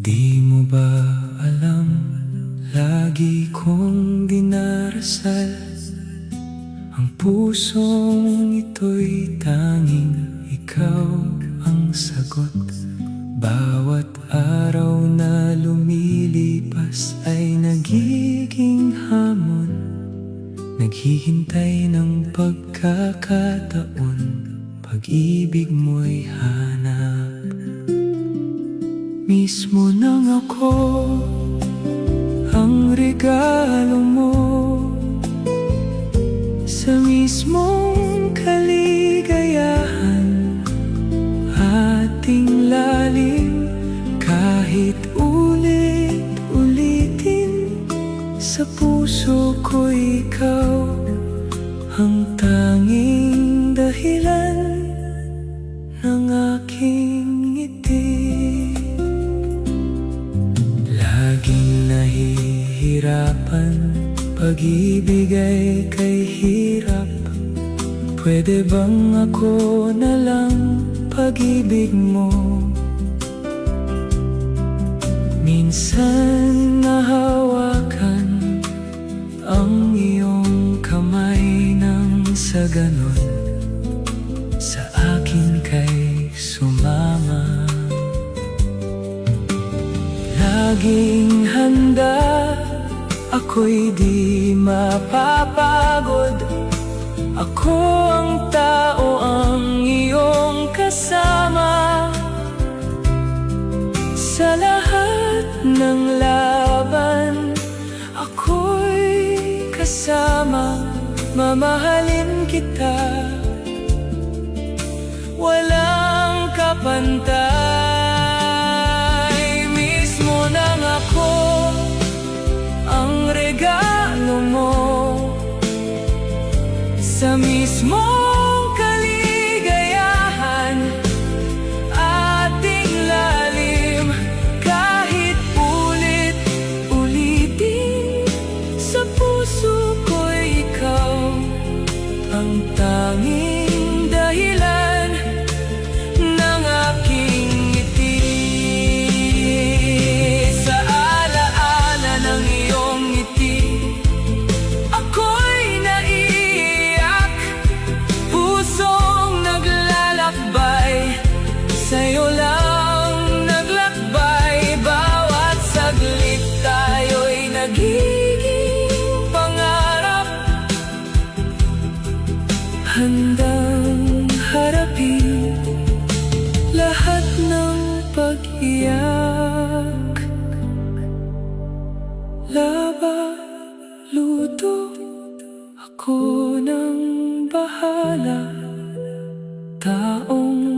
Di mo ba alam, lagi kong dinarasal ang pusong ito'y tanging ikaw ang sagot. Bawat araw na lumilipas ay nagiging hamon, naghihintay ng pagkakataon, pag-ibig mo'y hanap. Mismo nang ako ang regalo mo, sa mismong kaligayahan, ating lalim. Kahit ulit-ulitin, sa puso ko ikaw ang tanging dahilan ng aking ngiti. Laging nahihirapan, pag-ibig ay kay hirap. Pwede bang ako na lang pag-ibig mo? Minsan nahawakan ang iyong kamay nang sa ganon sa akin kay sumama. Laging handa, ako'y di mapapagod. Ako ang tao, ang iyong kasama sa lahat ng laban. Ako'y kasama, mamahalin kita, walang kapantay. Mismo nang ako ang regalo mo, sa mismong kaligayahan, ating lalim. Kahit ulit-ulitin, sa puso ko'y ikaw ang tanging dahilan ng aking ngiti. Sa alaala ng iyong ngiti, ako'y naiiyak, pusong naglalakbay, sa'yo lang naglakbay. Bawat saglit tayo'y nagiging pangarap, handang harapin lahat ng pag-iyak. Laba, luto, ako nang bahala, taong